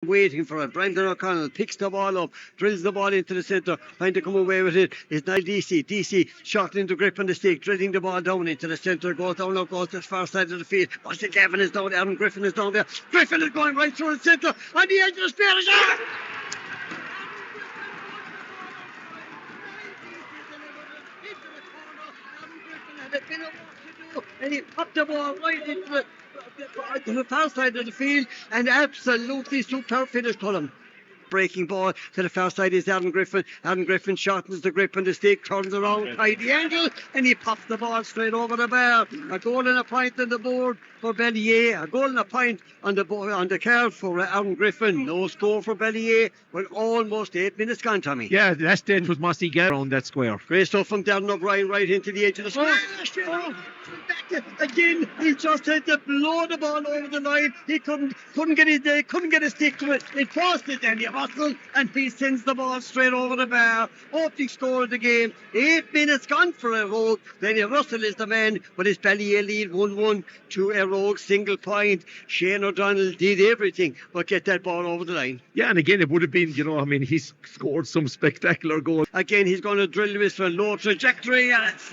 waiting for it. Brendan O'Connell picks the ball up, drills the ball into the centre, trying to come away with it. It's Niall DC. DC shot into grip on the stick, drilling the ball down into the centre, goes down, goes to the far side of the field. What's it? Gavin is down there, Aaron Griffin is down there. Griffin is going right through the centre, on the edge of the spear. And he popped the ball right into the far side of the field, and absolutely superb finish, Colin. Breaking ball to the far side is Aaron Griffin. Aaron Griffin shortens the grip on the stick, turns around, tight the angle, and he pops the ball straight over the bar. A goal and a point on the board for Ballyea. A goal and a point on the card for Aaron Griffin. No score for Ballyea, but almost 8 minutes gone, Tommy. Yeah, the last stage was Mossy Gale around that square. Great stuff from Darren O'Brien right into the edge of the square. Again, he just had to blow the ball over the line. He couldn't get his stick to it. It crossed it, Danny Russell, and he sends the ball straight over the bar. Opening score of the game. 8 minutes gone for Eire Og. Danny Russell is the man, but his Ballyea lead 1-1 to Eire Og, single point. Shane O'Donnell did everything but get that ball over the line. Yeah, and again, it would have been, he's scored some spectacular goals. Again, he's going to drill this for a low trajectory, and it's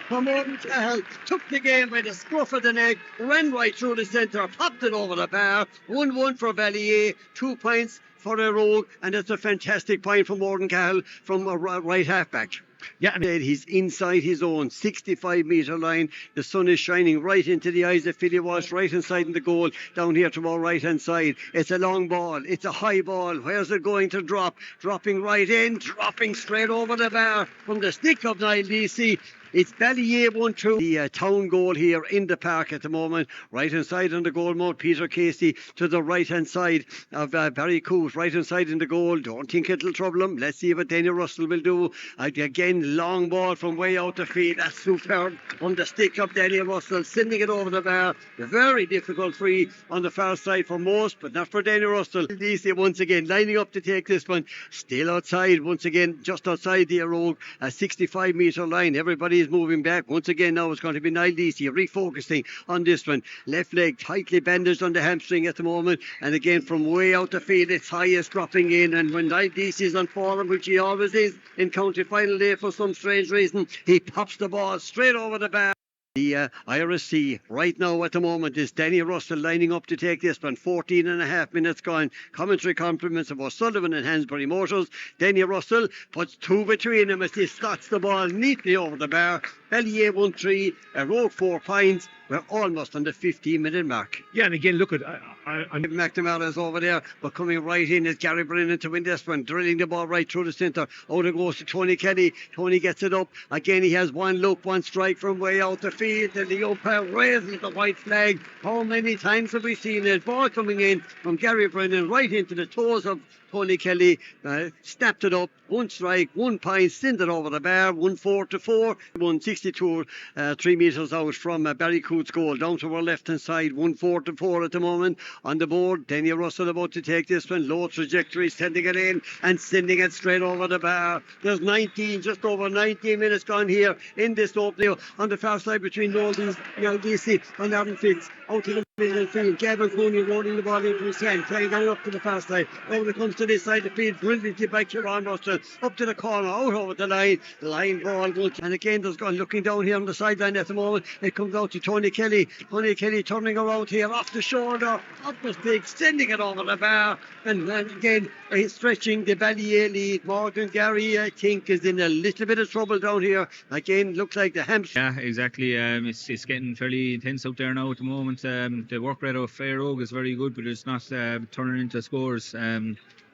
from Morgan Cahill, took the game by the scruff of the neck, ran right through the centre, popped it over the bar. 1-1 for Ballyea, 2 points for Eire Og, and it's a fantastic point from Morgan Cahill from a right half-back. Yeah, and he's inside his own 65-metre line. The sun is shining right into the eyes of Philly Walsh, right inside in the goal, down here to our right-hand side. It's a long ball. It's a high ball. Where's it going to drop? Dropping right in, dropping straight over the bar from the stick of Niall DC. It's Ballyea 1-2. The town goal here in the park at the moment. Right hand side on the goal mount, Peter Casey to the right hand side of Barry Coote. Right hand side in the goal. Don't think it'll trouble him. Let's see what Danny Russell will do. Again, long ball from way out the field. That's superb on the stick of Danny Russell, sending it over the bar. A very difficult free on the far side for most, but not for Danny Russell. DC once again lining up to take this one. Still outside, once again, just outside the Eire Og, a 65-metre line. Everybody is moving back. Once again, now it's going to be Niall DC refocusing on this one. Left leg tightly bandaged on the hamstring at the moment. And again, from way out the field, it's highest dropping in. And when Niall DC is on form, which he always is in county final day for some strange reason, he pops the ball straight over the bar. The IRC right now at the moment is Danny Russell lining up to take this one. 14 and a half minutes gone. Commentary compliments of O'Sullivan and Hansbury Motors. Danny Russell puts 2 between him as he slots the ball neatly over the bar. Ballyea 1-3, Eire Og 4 points. We're almost on the 15-minute mark. Yeah, and again, look at McNamara is over there, but coming right in is Gary Brennan to win this one, drilling the ball right through the centre. Out it goes to Tony Kelly. Tony gets it up. Again, he has one look, one strike from way out the field, and the umpire raises the white flag. How many times have we seen it? Ball coming in from Gary Brennan right into the toes of Tony Kelly, snapped it up, 1 strike, 1 point, sent it over the bar, 1-4-4, 162, 3 metres out from Barry Coote's goal, down to our left-hand side, 1-4-4 at the moment. On the board, Danny Russell about to take this one, low trajectory, sending it in and sending it straight over the bar. There's just over 19 minutes gone here in this opening on the far side between Niall DC and Aaron Fitz. Out to the middle of the field, Gavin Cooney rolling the ball into his hand, trying to get it up to the far side. Over it comes to this side of the field, brilliantly by Kieran Russell, up to the corner, out over the line ball good. And again, there's gone looking down here on the sideline at the moment. It comes out to Tony Kelly. Tony Kelly turning around here, off the shoulder, up the stick, sending it over the bar. And again, he's stretching the Ballyea lead. Morgan Gary, I think, is in a little bit of trouble down here. Again, looks like the hamstring. Yeah, exactly. It's getting fairly intense out there now at the moment. The work rate of Eire Og is very good, but it's not turning into scores.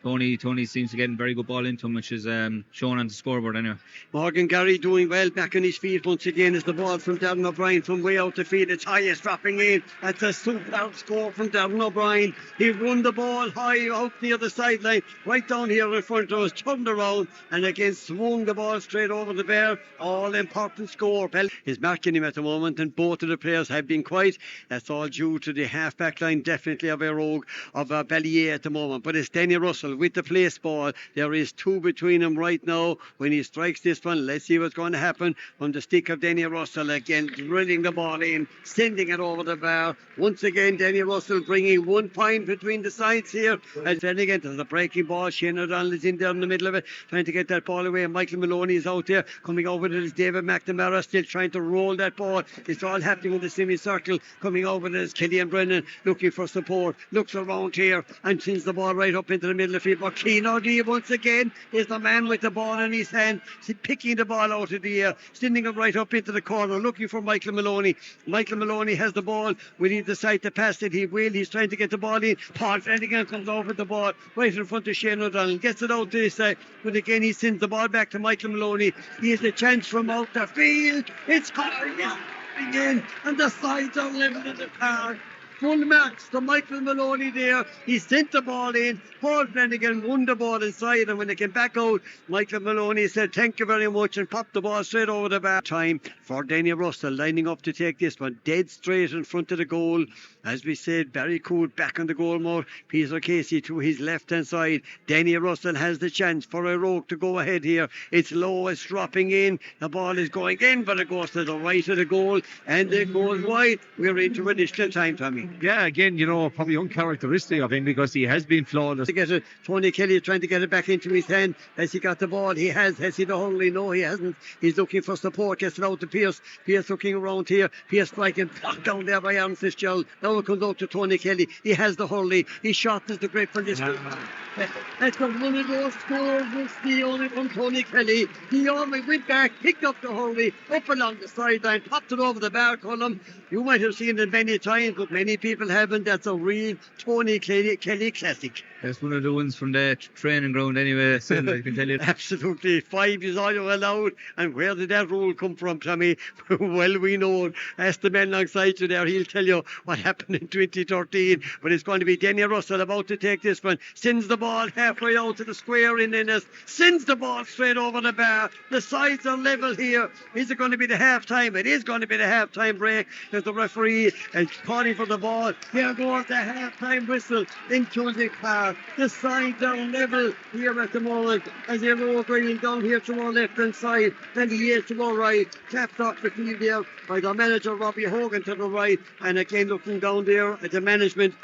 Tony seems to get a very good ball into him, which is shown on the scoreboard anyway. Morgan Gary doing well back on his feet once again as the ball from Darren O'Brien from way out the field. It's highest dropping in. That's a superb score from Darren O'Brien. He run the ball high out near the sideline, right down here in front of us, turned around and again swung the ball straight over the bar. All important score. Bell is marking him at the moment, and both of the players have been quiet. That's all due to the half-back line, definitely of Eire Og, of Ballyea at the moment. But it's Danny Russell Russell with the place ball. There is 2 between them right now. When he strikes this one, let's see what's going to happen from the stick of Danny Russell. Again, drilling the ball in, sending it over the bar. Once again, Danny Russell bringing 1 point between the sides here. And then again, there's a breaking ball. Shane O'Donnell is in there in the middle of it, trying to get that ball away. Michael Maloney is out there. Coming over to this David McNamara, still trying to roll that ball. It's all happening in the semicircle. Coming over to this Killian Brennan, looking for support. Looks around here and sends the ball right up into the middle of the field. But Keane O'Dea once again is the man with the ball in his hand, picking the ball out of the air, sending it right up into the corner, looking for Michael Maloney. Michael Maloney has the ball. We need the side to pass it. He will. He's trying to get the ball in. Paul Flanagan comes over the ball right in front of Shane O'Donnell. Gets it out to his side. But again, he sends the ball back to Michael Maloney. He has a chance from out the field. It's caught again. And the sides are level in the park. Full marks to Michael Maloney there. He sent the ball in. Paul Flanagan won the ball inside, and when they came back out, Michael Maloney said thank you very much and popped the ball straight over the bar. Time for Danny Russell lining up to take this one dead straight in front of the goal. As we said, Barry Cool back on the goal more. Peter Casey to his left hand side. Danny Russell has the chance for Eire Og to go ahead here. It's low, it's dropping in. The ball is going in, but it goes to the right of the goal and it goes wide. We're into additional time, Tommy. Yeah, again, probably uncharacteristic of him because he has been flawless. To get it, Tony Kelly trying to get it back into his hand. Has he got the ball? He has. Has he the hurley? No, he hasn't. He's looking for support. Gets it out to Pierce. Pierce looking around here. Pierce striking. Blocked down there by Aaron Fitzgerald. Now it comes out to Tony Kelly. He has the hurley. His shot is the grip for this. That's one of those scores was the only from Tony Kelly. He always went back, picked up the hurley, up along the sideline, popped it over the bar column. You might have seen it many times, but many people haven't. That's a real Tony Kelly classic. That's one of the ones from the training ground anyway, so I can tell you. Absolutely. 5 is all you're allowed. And where did that rule come from, Tommy? Well, we know. Ask the man alongside you there. He'll tell you what happened in 2013. But it's going to be Danny Russell about to take this one. Sends the ball halfway out to the square in Ennis. Sends the ball straight over the bar. The sides are level here. Is it going to be the half-time? It is going to be the half-time break. There's the referee and calling for the ball. Here goes the half-time whistle into the car. The sides are level here at the moment as they're all going down here to our left hand side and he is to our right. Tapped off the field there by the manager Robbie Hogan to the right, and again looking down there at the management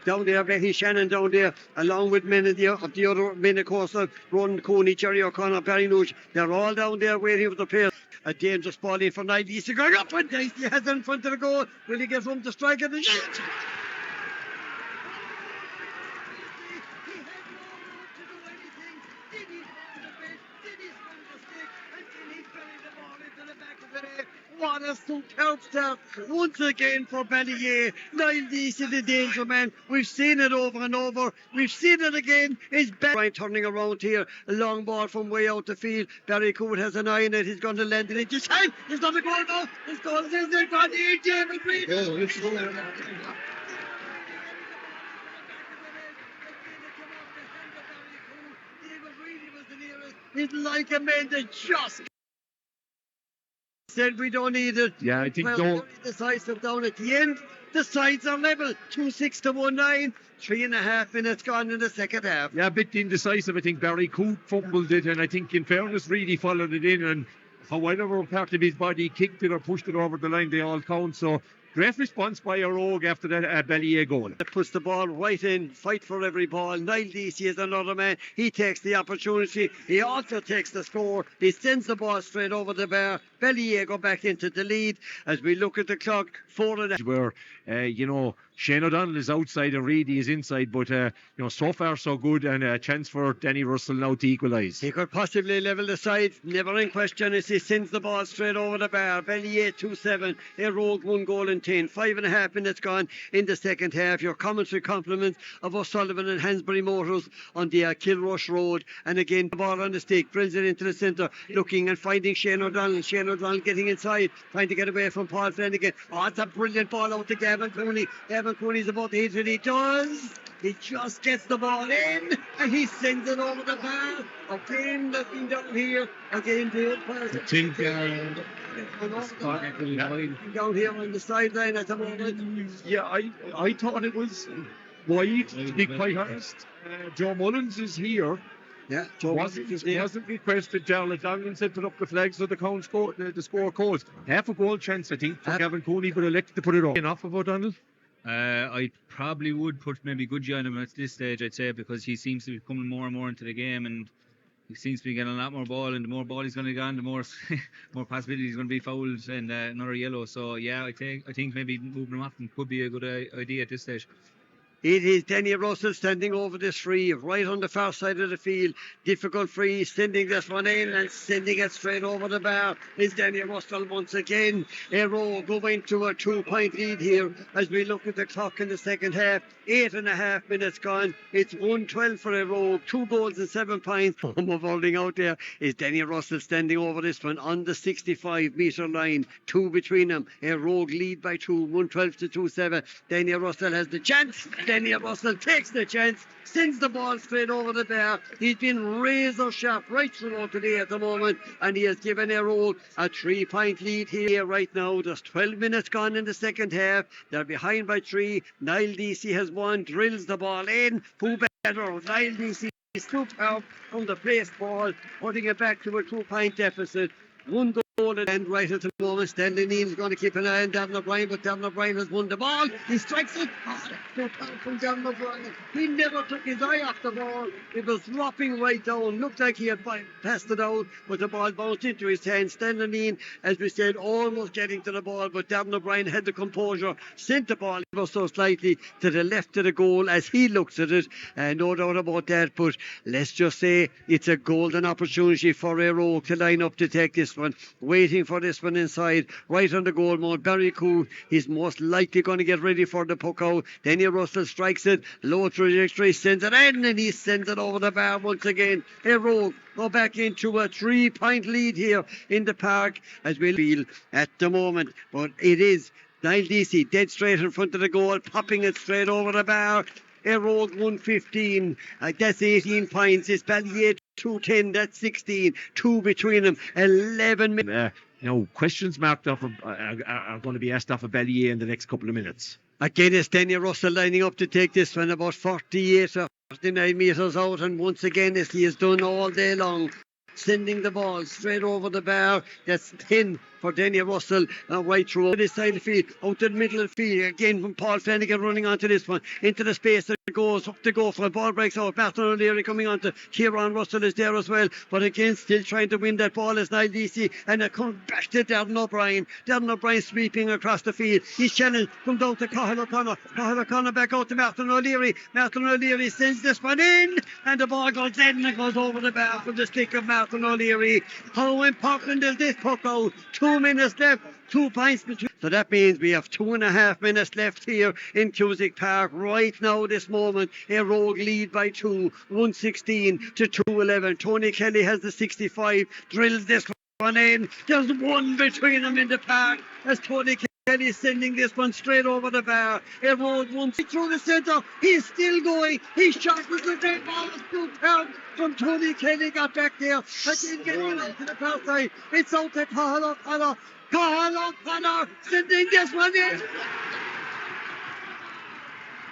down there, Betty Shannon down there, along with men of the other men, of course, Ron Coney, Jerry O'Connor, Barry Nooch. They're all down there waiting for the player. A dangerous ball in for 90. He's going up and he has it in front of the goal. Will he get room to strike it? What a superb start once again for Ballyea. Niall Deasy, the danger man. We've seen it over and over. We've seen it again. It's Barry turning around here. A long ball from way out the field. Barry Coot has an eye on it. He's going to land it in his hand. He's going to go now. It's going to go to David Reid. It's like a man that just said we don't need it. Yeah, I think so. Decisive down at the end. The sides are level. 2-6 to 1-9. 3.5 minutes gone in the second half. Yeah, a bit indecisive. I think Barry Coop fumbled it, and I think in fairness really followed it in, and however part of his body kicked it or pushed it over the line, they all count. So great response by Eire Og after that Ballyea goal. It puts the ball right in, fight for every ball. Niall Deasy is another man. He takes the opportunity. He also takes the score. He sends the ball straight over the bar. Ballyea go back into the lead as we look at the clock. 4.5. Where, Shane O'Donnell is outside and Reedy is inside, but so far so good, and a chance for Danny Russell now to equalise. He could possibly level the side, never in question as he sends the ball straight over the bar. Ballyea 2-7, Eire Og 1 goal and 10. 5.5 minutes gone in the second half. Your commentary compliments of O'Sullivan and Hansbury Motors on the Kilrush Road, and again the ball on the stick, drills it into the centre, looking and finding Shane O'Donnell. Shane O'Donnell getting inside, trying to get away from Paul Flanagan. Oh, it's a brilliant ball out to Gavin Cooney. Gavin Cooney's about to hit it. He does. He just gets the ball in and he sends it over the bar. Again, looking down here. Again, the umpire. Down here on the sideline at the moment. Yeah, I thought it was wide, to be quite honest. Joe Mullins is here. Yeah, Joe wasn't requested. Jarlath Donlan said put up the flags so the score calls. Half a goal chance, I think, for Gavin Cooney, but elected to put it up. Enough of O'Donnell? I probably would put maybe Goodgie on him at this stage, I'd say, because he seems to be coming more and more into the game, and he seems to be getting a lot more ball, and the more ball he's going to get on, the more more possibilities he's going to be fouled and another yellow. So yeah, I think maybe moving him off could be a good idea at this stage. It is Denny Russell standing over this free, right on the far side of the field. Difficult free, sending this one in and sending it straight over the bar. Is Denny Russell once again. Eire Og going to a 2-point lead here as we look at the clock in the second half. 8.5 minutes gone. It's 1-12 for Eire Og. 2 goals and 7 points. Holding out there is Denny Russell standing over this one on the 65-metre line. 2 between them. Eire Og lead by 2, 1-12 to 2-7. Denny Russell has the chance. Denny Russell takes the chance, sends the ball straight over the bar. He's been razor sharp right through today at the moment, and he has given Eire Og a 3-point lead here right now. There's 12 minutes gone in the second half. They're behind by 3. Niall Deasy has won, drills the ball in. Who better? Niall Deasy scooped out from the place ball, putting it back to a 2-point deficit. 1 goal at end right at the moment. Stanley Neal's going to keep an eye on Darren O'Brien, but Darren O'Brien has won the ball. He strikes it. Good out from Darren O'Brien. He never took his eye off the ball. It was dropping right down. Looked like he had passed it out, but the ball bounced into his hand. Stanley Neal, as we said, almost getting to the ball, but Darren O'Brien had the composure, sent the ball ever so slightly to the left of the goal as he looks at it. No doubt about that, but let's just say it's a golden opportunity for Eire Og to line up to take this one. Waiting for this one inside, right on the goal mount. Barry Cool, he's most likely going to get ready for the puck out. Denny Russell strikes it, low trajectory, sends it in, and he sends it over the bar once again. Eire Og go back into a 3-point lead here in the park as we feel at the moment. But it is Niall Deasy dead straight in front of the goal, popping it straight over the bar. Eire Og 115, that's 18 points. It's Ballyea 210, that's 16. 2 between them, 11 minutes. Questions marked off are going to be asked off of Ballyea in the next couple of minutes. Again, it's Denny Russell lining up to take this one about 48 or 49 metres out, and once again, as he has done all day long, sending the ball straight over the bar. That's 10 for Denny Russell, right through this side of the field, out to the middle of the field. Again from Paul Flanagan running onto this one, into the space that goes up to go for the ball breaks out. Martin O'Leary coming onto Kieran Russell is there as well, but again still trying to win that ball is Niall Deasy, and it comes back to Darren O'Brien. Darren O'Brien sweeping across the field. He's challenged, comes down to Cathal O'Connor. Cathal O'Connor back out to Martin O'Leary. Martin O'Leary sends this one in, and the ball goes in and goes over the bar from the stick of Martin O'Leary. How important is this puck out? 2 minutes left, 2 points between. So that means we have 2.5 minutes left here in Cusack Park right now this moment. Eire Og lead by 2, 116 to 211. Tony Kelly has the 65, drills this one in. There's 1 between them in the park as Tony Kelly sending this one straight over the bar. Eire Og wants it through the centre. He's still going. He shot with the dead ball. From Tony Kelly, got back there. Again getting it to the far side. It's out to Cathal O'Connor. Cathal O'Connor sending this one in.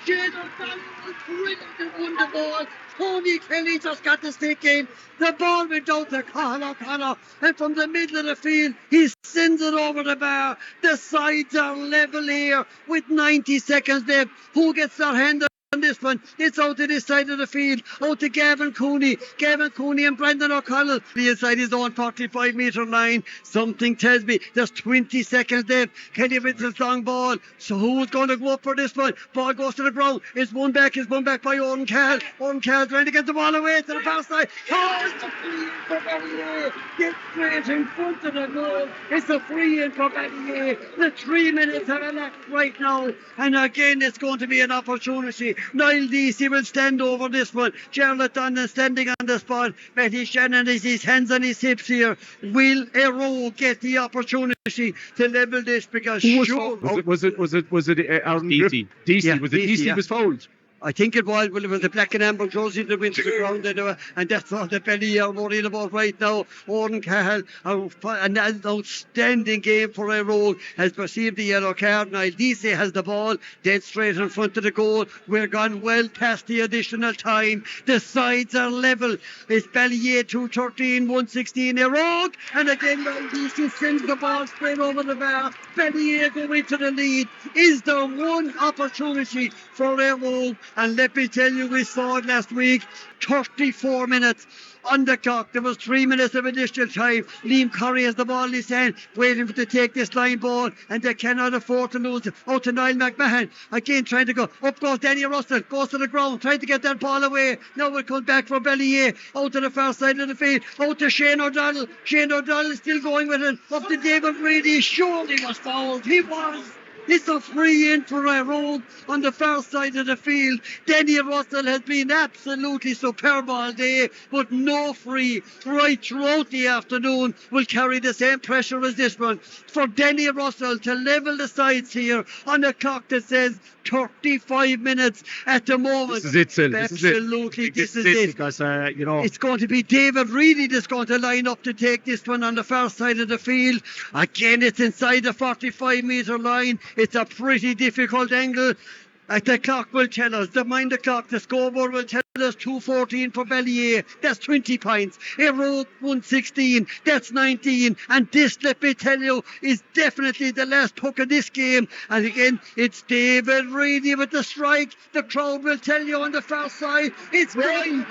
Jane O'Connor was brilliant and won the ball. Tony Kelly just got the stick in. The ball went out to Cathal O'Connor, and from the middle of the field, he sends it over the bar. The sides are level here with 90 seconds left. Who gets their hand on this one? It's out to this side of the field, out to Gavin Cooney and Brendan O'Connell. The inside his own 45-metre line. Something tells me there's 20 seconds left. Kenny Vincent's long ball. So who's going to go up for this one? Ball goes to the ground. It's won back by Owen Carl. Owen Carl trying to get the ball away to the far side. Oh, it's a free in for Ballyea. Get straight in front of the goal. It's a free in for Ballyea. The 3 minutes have elapsed right now, and again it's going to be an opportunity. Niall Deasy will stand over this one. Jarlath Donlan standing on the spot. Matty Shannon is his hands on his hips here. Will Eire Og get the opportunity to level this? Because was it Deasy? Deasy. Deasy. Was it Deasy was fouled? I think it was, well, it was the black and amber jersey that went to the ground anyway, and that's what the Ballyea are worried about right now. Owen Cahill, an outstanding game for Eire Og, has received the yellow card. Now, Dice has the ball dead straight in front of the goal. We're gone well past the additional time. The sides are level. It's Ballyea 2-13, 1-16 Eire Og, and again, Dice sends the ball straight over the bar. Ballyea go into the lead. Is there one opportunity for Eire Og? And let me tell you, we saw it last week. 34 minutes on the clock. There was 3 minutes of additional time. Liam Curry has the ball in his hand, waiting to take this line ball, and they cannot afford to lose it. Out to Niall McMahon. Again, trying to go. Up goes Danny Russell. Goes to the ground, trying to get that ball away. Now it comes back from Ballyea. Out to the far side of the field. Out to Shane O'Donnell. Shane O'Donnell is still going with it. Up to David Reedy. Surely was fouled. He was. It's a free in for Eire Og on the far side of the field. Danny Russell has been absolutely superb all day, but no free right throughout the afternoon will carry the same pressure as this one. For Danny Russell to level the sides here on a clock that says 35 minutes at the moment. This is it, Sil. Absolutely, this is it. Because, it's going to be David Reedy that's going to line up to take this one on the far side of the field. Again, it's inside the 45-metre line. It's a pretty difficult angle. The clock will tell us, the clock, the scoreboard will tell us 2:14 for Ballyea. That's 20 points. Eire Og 1:16. That's 19. And this, let me tell you, is definitely the last puck of this game. And again, it's David Reedy with the strike. The crowd will tell you on the far side, it's going.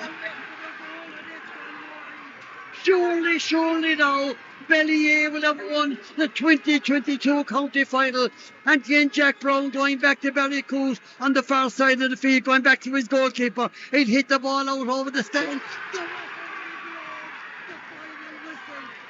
Surely now, Ballyea will have won the 2022 county final. And again, Jack Brown going back to Ballycoot on the far side of the field, going back to his goalkeeper. He'll hit the ball out over the stand.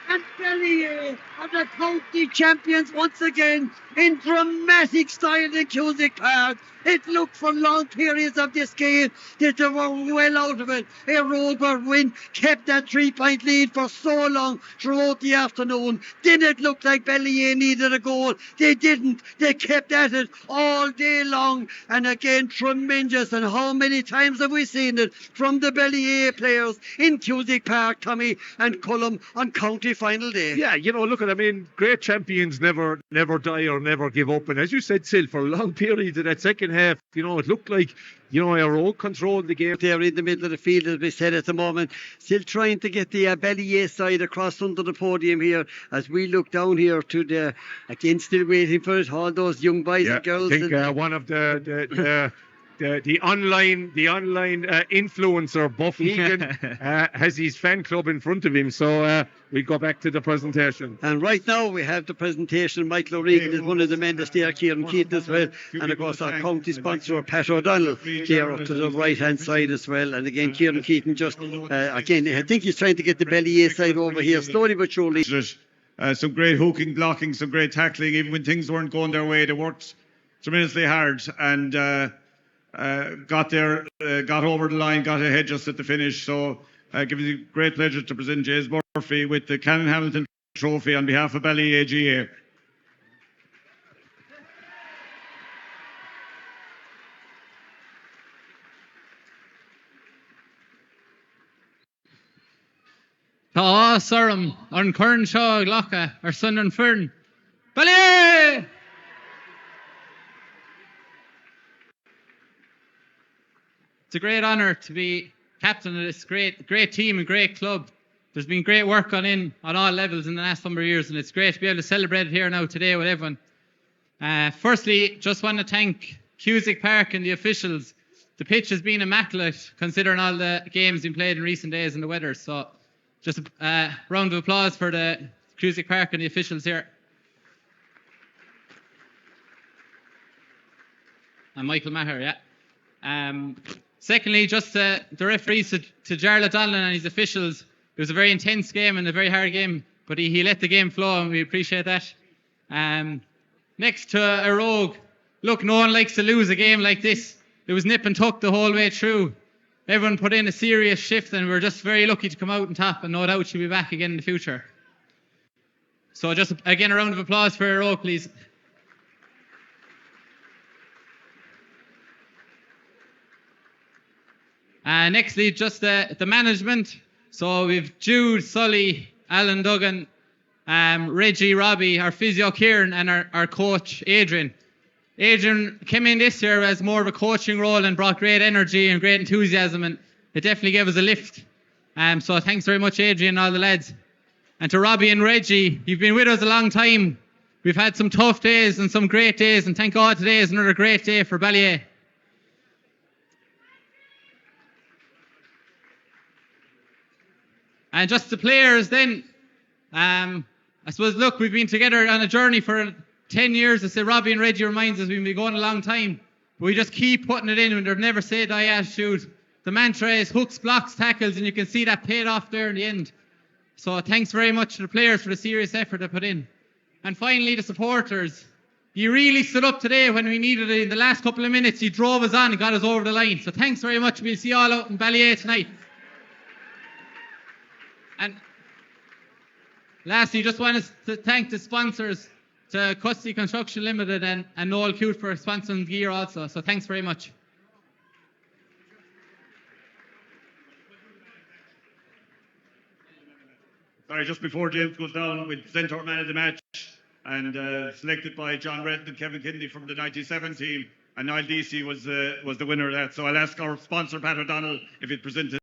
And Ballyea are the county champions once again in dramatic style in Cusack Park. It looked for long periods of this game that they were well out of it. Eire Og were kept that 3-point lead for so long throughout the afternoon. Didn't look like Ballyea needed a goal. They didn't. They kept at it all day long. And again, tremendous. And how many times have we seen it from the Ballyea players in Cusack Park, Tommy and Cullum, on county final day? Yeah, look at, great champions never die or never give up. And as you said, Sil, for a long period of that second half, it looked like, Eire Og controlled the game. They're in the middle of the field, as we said at the moment, still trying to get the Ballyea side across under the podium here as we look down here to the, again, still waiting for it, all those young boys and girls. I think one of the online influencer, Buff Egan, has his fan club in front of him. So we go back to the presentation. And right now we have the presentation. Michael O'Regan is one of the men that's there, Kieran Keaton as well. And of course our county sponsor, Pat O'Donnell, there up to the right-hand side as well. And again, Kieran Keaton just, again, I think he's trying to get the Ballyea side over here, slowly but surely. Some great hooking, blocking, some great tackling. Even when things weren't going their way, they worked tremendously hard and got there, got over the line, got ahead just at the finish. So gives me great pleasure to present James Murphy with the Canon Hamilton Trophy on behalf of Ballyea GA. Tá Sarum an Curran Shaw Glacha ar Sun an Fern. Ballyea! It's a great honour to be captain of this great team and great club. There's been great work on all levels in the last number of years, and it's great to be able to celebrate it here now today with everyone. Firstly, just want to thank Cusack Park and the officials. The pitch has been immaculate considering all the games been played in recent days and the weather. So just a round of applause for the Cusack Park and the officials here. And Michael Maher, yeah. Secondly, just the referees to Jarlath O'Donnell and his officials. It was a very intense game and a very hard game, but he let the game flow, and we appreciate that. Next to Eire Og, look, no one likes to lose a game like this. It was nip and tuck the whole way through. Everyone put in a serious shift, and we're just very lucky to come out on top, and no doubt she'll be back again in the future. So just again a round of applause for Eire Og, please. Nextly, just the management. So we've Jude, Sully, Alan Duggan, Reggie, Robbie, our physio Kieran, and our coach Adrian. Adrian came in this year as more of a coaching role and brought great energy and great enthusiasm, and it definitely gave us a lift. So thanks very much, Adrian, and all the lads. And to Robbie and Reggie, you've been with us a long time. We've had some tough days and some great days, and thank God today is another great day for Ballyea. And just the players then, I suppose, look, we've been together on a journey for 10 years. I say Robbie and Reggie reminds us we've been going a long time. But we just keep putting it in and there's never say die attitude. The mantra is hooks, blocks, tackles, and you can see that paid off there in the end. So thanks very much to the players for the serious effort they put in. And finally, the supporters. You really stood up today when we needed it. In the last couple of minutes, you drove us on and got us over the line. So thanks very much. We'll see you all out in Ballyea tonight. And lastly, just want to thank the sponsors, to Custody Construction Limited and Noel Cute for sponsoring gear also. So thanks very much. Sorry, just before James goes down, we present our man of the match, and selected by John Redden and Kevin Kennedy from the 97 team, and Niall Deasy was the winner of that. So I'll ask our sponsor, Pat O'Donnell, if he'd present it.